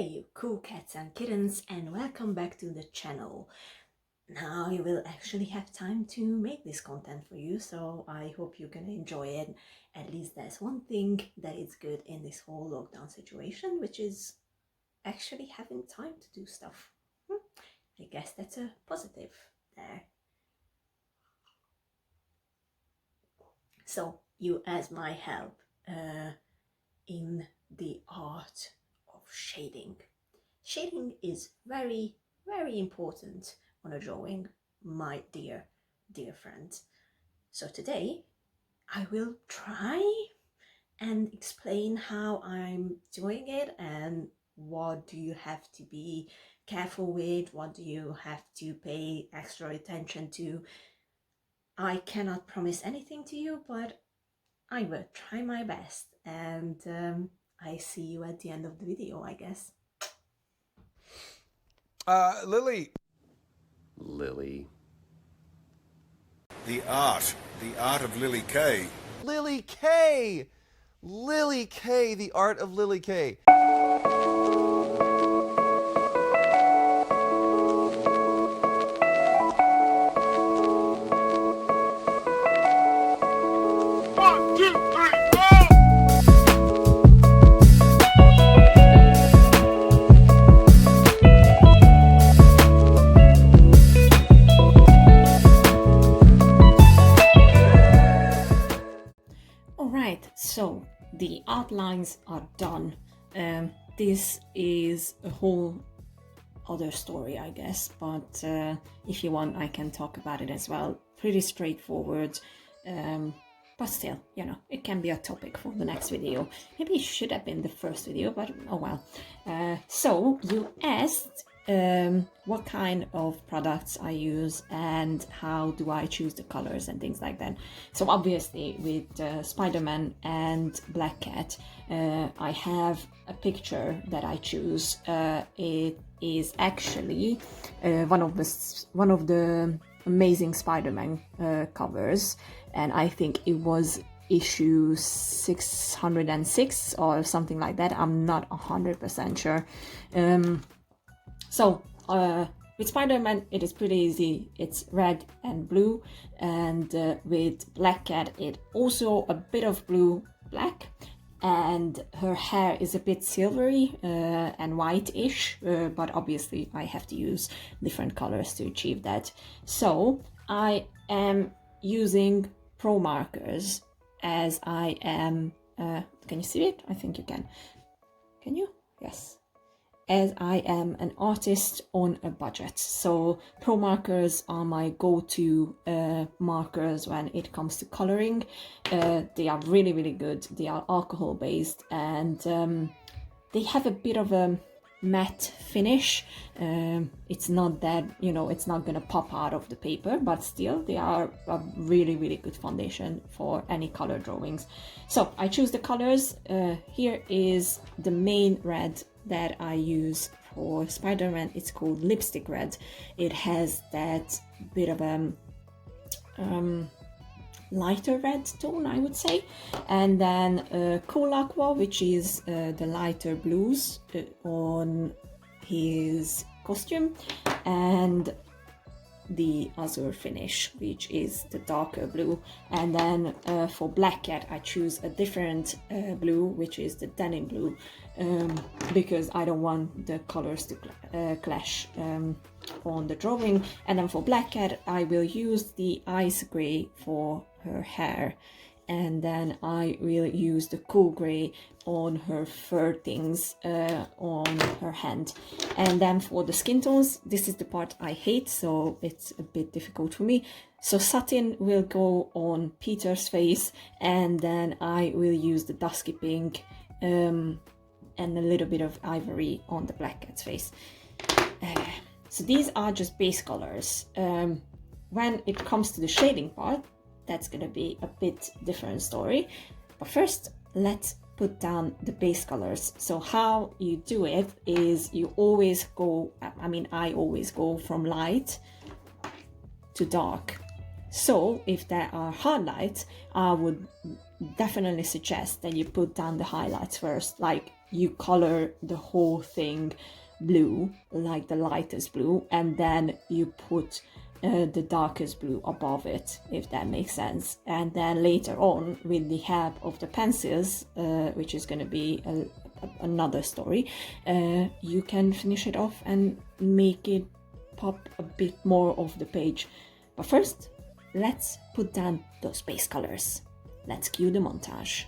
Hey you cool cats and kittens, and welcome back to the channel. Now you will actually have time to make this content for you, so I hope you're gonna enjoy it. At least there's one thing that is good in this whole lockdown situation, which is actually having time to do stuff. I guess that's a positive there. So you as my help in the art of shading. Shading is very, very important on a drawing, my dear friend. So today I will try and explain how I'm doing it and what do you have to be careful with, what do you have to pay extra attention to. I cannot promise anything to you, but I will try my best, and I see you at the end of the video, I guess. Lily. The art of Lily K. Lily K. Lily K. The art of Lily K. Alright, so the outlines are done. This is a whole other story, I guess, but if you want I can talk about it as well. Pretty straightforward, but still, you know, it can be a topic for the next video. Maybe it should have been the first video, but oh well. So you asked what kind of products I use and how do I choose the colors and things like that. So obviously with Spider-Man and Black Cat, I have a picture that I choose. It is actually one of the Amazing Spider-Man covers, and I think it was issue 606 or something like that. I'm not 100% sure. So with Spider-Man it is pretty easy. It's red and blue, and with Black Cat it also a bit of blue black, and her hair is a bit silvery and white-ish, but obviously I have to use different colors to achieve that. So I am using pro markers, as I am can you see it? I think you can. Can you? Yes. As I am an artist on a budget, so pro markers are my go-to markers when it comes to coloring. They are really good. They are alcohol based, and they have a bit of a matte finish. It's not that, you know, it's not gonna pop out of the paper, but still they are a really good foundation for any color drawings. So I choose the colors. Here is the main red that I use for Spider-Man. It's called Lipstick Red. It has that bit of a lighter red tone, I would say, and then Cool Aqua, which is the lighter blues on his costume, and the azure finish, which is the darker blue. And then for Black Cat I choose a different blue, which is the denim blue, because I don't want the colors to clash on the drawing. And then for Black Cat I will use the ice gray for her hair, and then I will use the cool gray on her fur things on her hand. And then for the skin tones, this is the part I hate, so it's a bit difficult for me. So satin will go on Peter's face, and then I will use the dusky pink and a little bit of ivory on the Black Cat's face. So these are just base colors. When it comes to the shading part, that's gonna be a bit different story. But first, let's put down the base colors. So how you do it is you always go, I always go from light to dark. So if there are highlights, I would definitely suggest that you put down the highlights first, like you color the whole thing blue, like the lightest blue, and then you put the darkest blue above it, if that makes sense. And then later on, with the help of the pencils, which is going to be another story, you can finish it off and make it pop a bit more of the page. But first, let's put down those base colors. Let's cue the montage.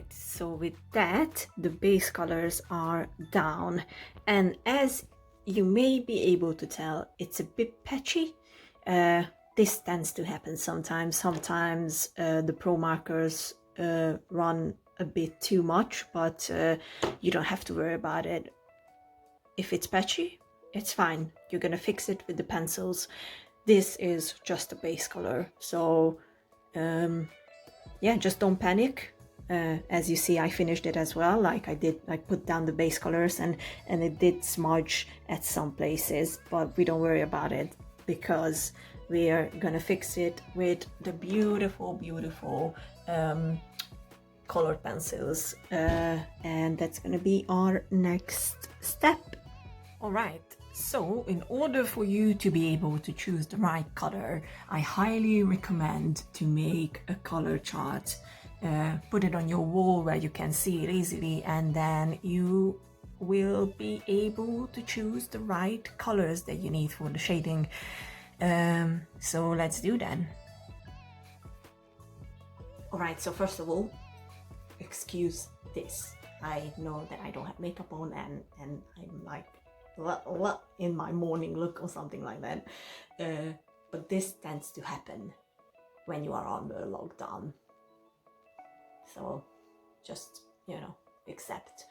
So with that, the base colors are down, and as you may be able to tell, it's a bit patchy. This tends to happen sometimes. Sometimes the pro markers run a bit too much, but you don't have to worry about it. If it's patchy, it's fine. You're gonna fix it with the pencils. This is just a base color, so yeah, just don't panic. As you see, I finished it as well. Like I put down the base colors, and it did smudge at some places, but we don't worry about it because we are gonna fix it with the beautiful colored pencils, and that's gonna be our next step. All right. So in order for you to be able to choose the right color, I highly recommend to make a color chart. Put it on your wall where you can see it easily, and then you will be able to choose the right colors that you need for the shading. So let's do that. Alright, so first of all, excuse this. I know that I don't have makeup on and I'm like in my morning look or something like that. But this tends to happen when you are under lockdown. So just, accept.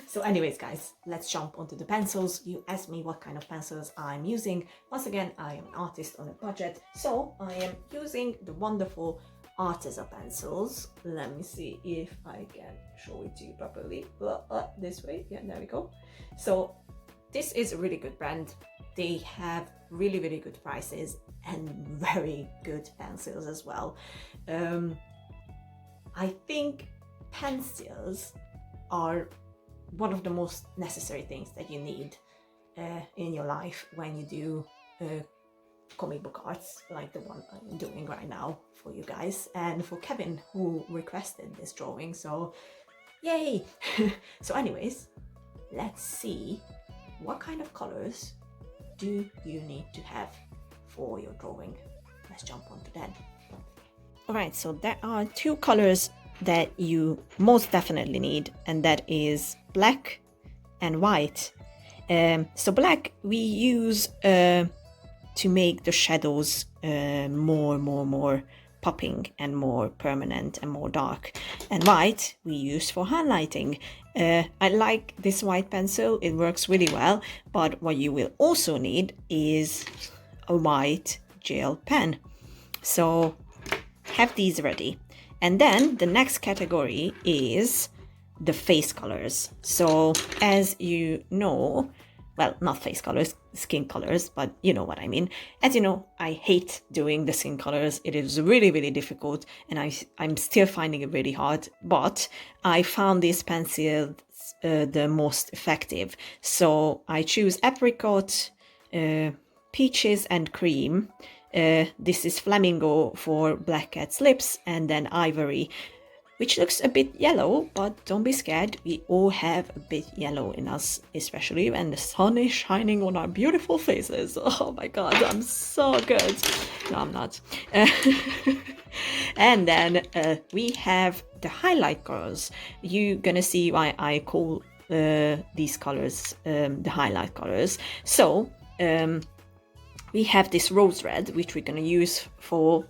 So anyways, guys, let's jump onto the pencils. You asked me what kind of pencils I'm using. Once again, I am an artist on a budget, so I am using the wonderful Arteza pencils. Let me see if I can show it to you properly. This way, yeah, there we go. So this is a really good brand. They have really good prices and very good pencils as well. I think pencils are one of the most necessary things that you need in your life when you do comic book arts, like the one I'm doing right now for you guys, and for Kevin, who requested this drawing, so yay! So anyways, let's see what kind of colors do you need to have for your drawing. Let's jump onto that. Alright, so there are two colors that you most definitely need, and that is black and white. So black we use to make the shadows more popping and more permanent and more dark, and white we use for highlighting. I like this white pencil, it works really well, but what you will also need is a white gel pen. So have these ready. And then the next category is the face colors. So as you know, well, not face colors, skin colors, but you know what I mean. As you know, I hate doing the skin colors. It is really difficult, and I'm still finding it really hard, but I found these pencils the most effective. So I choose apricot, peaches and cream. This is flamingo for Black Cat's lips, and then ivory, which looks a bit yellow, but don't be scared, we all have a bit yellow in us, especially when the sun is shining on our beautiful faces. Oh my god, I'm so good. No, I'm not. And then we have the highlight colors. You're gonna see why I call these colors the highlight colors. So we have this rose red, which we're gonna use for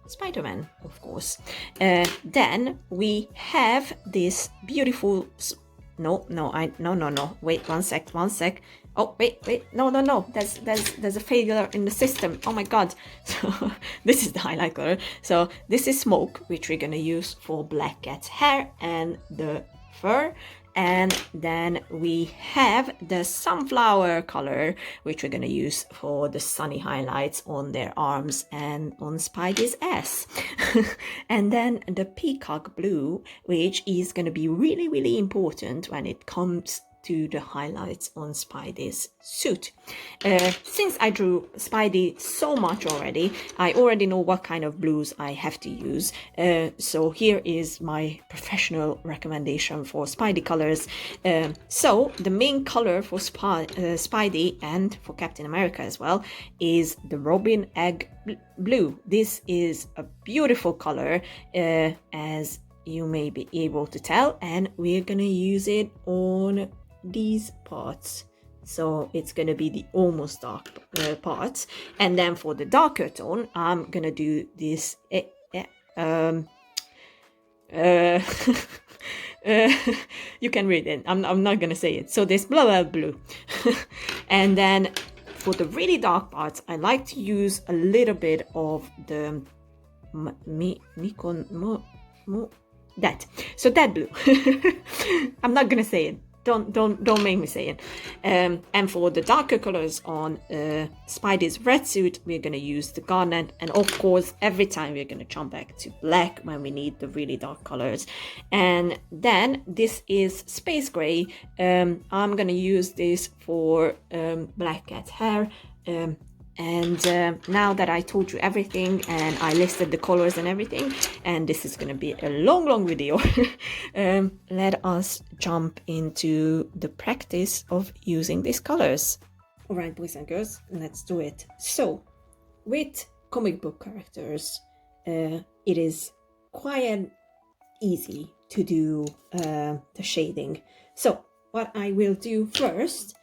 Spider-Man, of course. Then we have this beautiful. No. Wait, one sec. Oh, wait, no, there's a failure in the system. Oh my god. So this is the highlight color. So this is smoke, which we're gonna use for Black Cat's hair and the fur. And then we have the sunflower color, which we're gonna use for the sunny highlights on their arms and on Spidey's ass. And then the peacock blue, which is gonna be really, really important when it comes to the highlights on Spidey's suit. Since I drew Spidey so much already, I already know what kind of blues I have to use. So here is my professional recommendation for Spidey colors. So the main color for Spidey and for Captain America as well is the Robin Egg Blue. This is a beautiful color, as you may be able to tell, and we're gonna use it on these parts. So it's gonna be the almost dark parts, and then for the darker tone I'm gonna do this you can read it. I'm not gonna say it. So this blah blah blue. And then for the really dark parts I like to use a little bit of the that. So that blue. I'm not gonna say it. Don't make me say it. And for the darker colors on Spidey's red suit, we're gonna use the garnet, and of course every time we're gonna jump back to black when we need the really dark colors. And then this is space gray. I'm gonna use this for Black Cat's hair. And now that I told you everything and I listed the colors and everything, and this is going to be a long video, let us jump into the practice of using these colors. Alright, boys and girls, let's do it. So, with comic book characters, it is quite easy to do the shading. So, what I will do first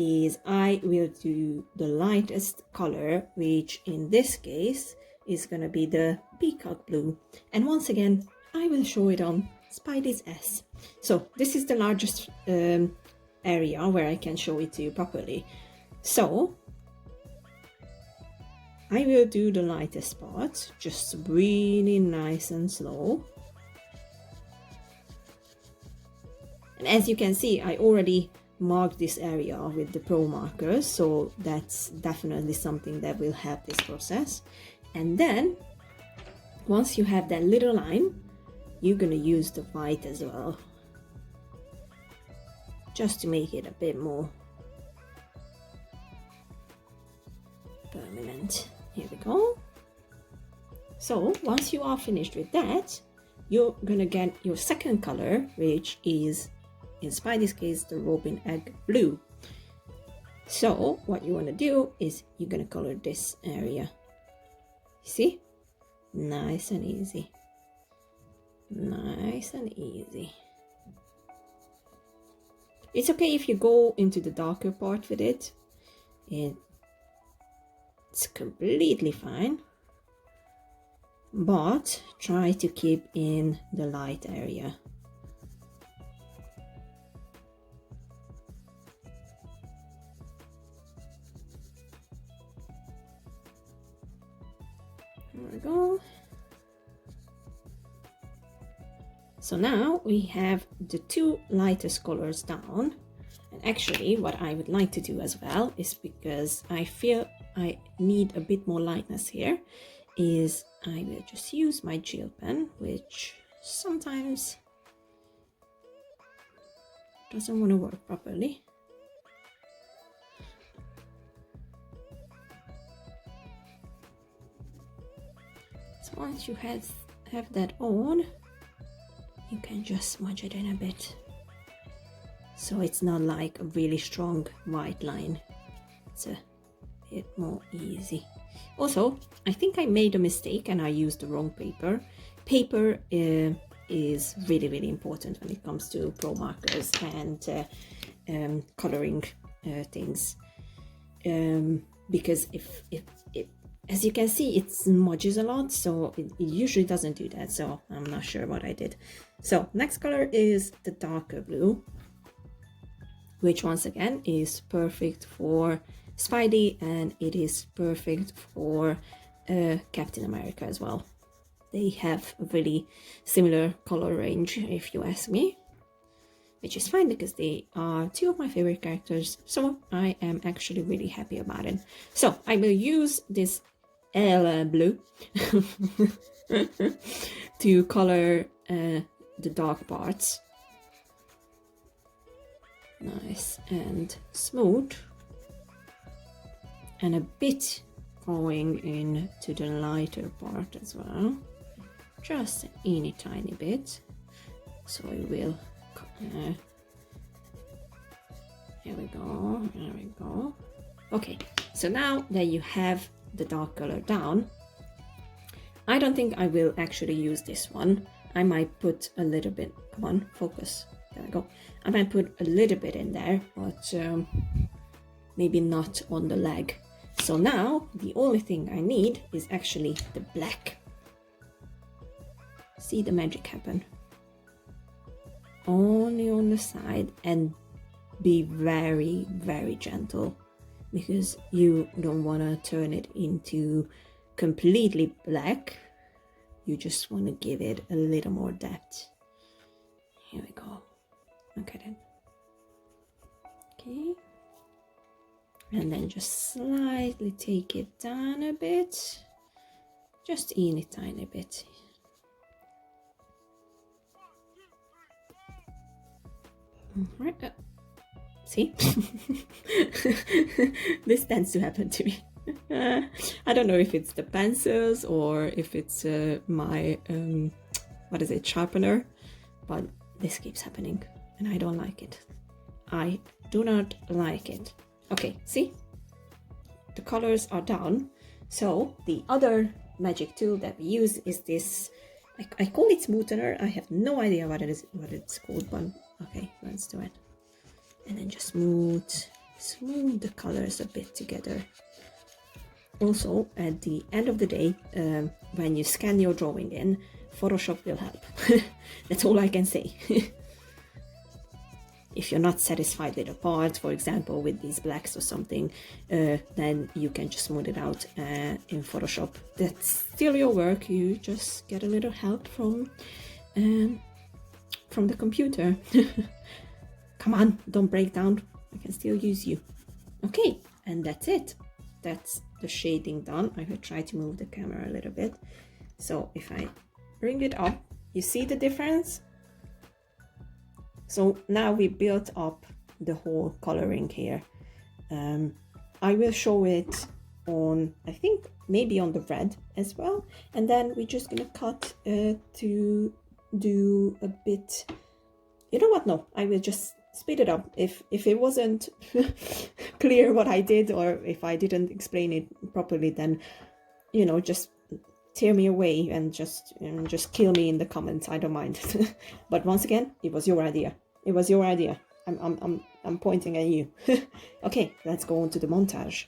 is I will do the lightest color, which in this case is gonna be the peacock blue. And once again, I will show it on Spidey's ass. So this is the largest area where I can show it to you properly. So I will do the lightest part, just really nice and slow. And as you can see, I already mark this area with the pro markers, so that's definitely something that will help this process. And then once you have that little line, you're gonna use the white as well, just to make it a bit more permanent. Here we go. So once you are finished with that, you're gonna get your second color, which is in Spidey's case the Robin Egg Blue. So what you want to do is you're gonna color this area. See? Nice and easy. Nice and easy. It's okay if you go into the darker part with it. It's completely fine. But try to keep in the light area. There we go. So now we have the two lightest colors down. And actually what I would like to do as well is, because I feel I need a bit more lightness here, is I will just use my gel pen, which sometimes doesn't want to work properly. So once you have that on, you can just smudge it in a bit, so it's not like a really strong white line. It's a bit more easy. Also, I think I made a mistake and I used the wrong paper. Paper is really important when it comes to pro markers and coloring things, because if as you can see, it smudges a lot, so it usually doesn't do that, so I'm not sure what I did. So next color is the darker blue, which once again is perfect for Spidey, and it is perfect for Captain America as well. They have a really similar color range, if you ask me, which is fine because they are two of my favorite characters, so I am actually really happy about it. So I will use this blue to color the dark parts. Nice and smooth, and a bit going into the lighter part as well, just a teeny tiny bit. So I will here we go. Okay, so now that you have the dark color down, I don't think I will actually use this one. I might put a little bit, come on, focus, there we go. I might put a little bit in there, but maybe not on the leg. So now the only thing I need is actually the black. See the magic happen. Only on the side, and be very, very gentle, because you don't want to turn it into completely black. You just want to give it a little more depth. Here we go. Okay then. Okay. And then just slightly take it down a bit. Just in a tiny bit. Right. See? This tends to happen to me. I don't know if it's the pencils or if it's my what is it, sharpener, but this keeps happening and I don't like it. I do not like it. Okay, see? The colors are down. So the other magic tool that we use is this, I call it smoother. I have no idea what it's called, but okay, let's do it. And then just smooth the colors a bit together. Also, at the end of the day, when you scan your drawing in, Photoshop will help. That's all I can say. If you're not satisfied with a part, for example, with these blacks or something, then you can just smooth it out in Photoshop. That's still your work. You just get a little help from the computer. Come on, don't break down. I can still use you. Okay, and that's it. That's the shading done. I will try to move the camera a little bit. So if I bring it up, you see the difference? So now we built up the whole coloring here. I will show it on, I think maybe on the red as well. And then we're just gonna cut to do a bit, you know what, no, I will just speed it up. If it wasn't clear what I did, or if I didn't explain it properly, then, you know, just tear me away and just kill me in the comments. I don't mind. But once again, it was your idea. It was your idea. I'm pointing at you. Okay, let's go on to the montage.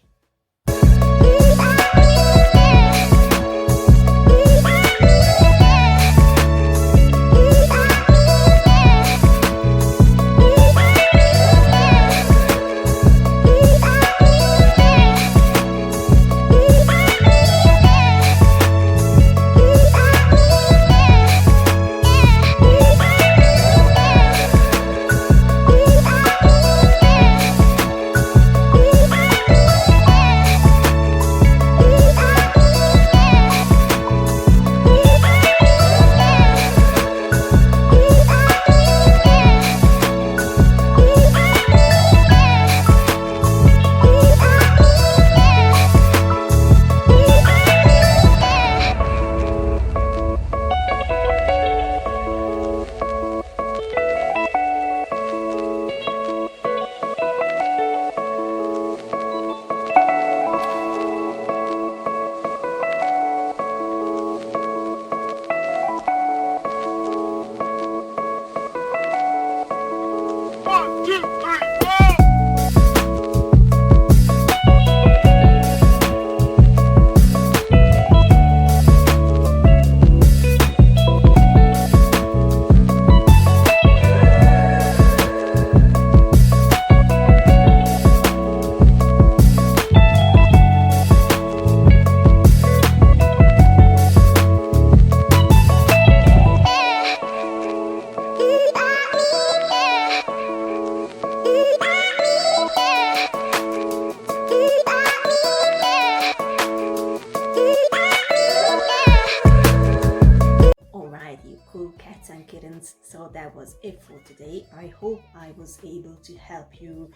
cats and kittens. So that was it for today. I hope I was able to help you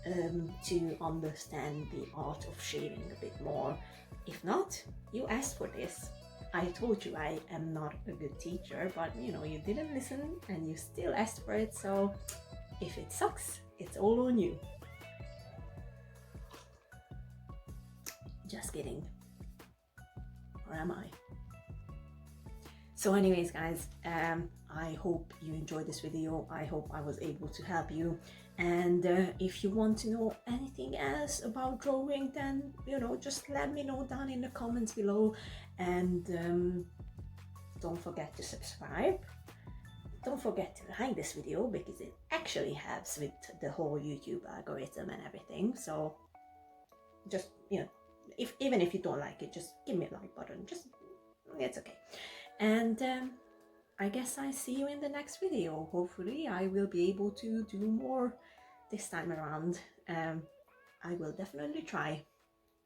to understand the art of shaving a bit more. If not, you asked for this. I told you I am not a good teacher, but you know, you didn't listen and you still asked for it, so if it sucks, it's all on you. Just kidding. Or am I? So anyways guys, I hope you enjoyed this video. I hope I was able to help you, and if you want to know anything else about drawing, then you know, just let me know down in the comments below, and don't forget to subscribe. Don't forget to like this video because it actually helps with the whole YouTube algorithm and everything. So just, you know, even if you don't like it, just give me a like button. Just, it's okay. And I guess I see you in the next video. Hopefully I will be able to do more this time around. I will definitely try.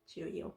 Cheerio.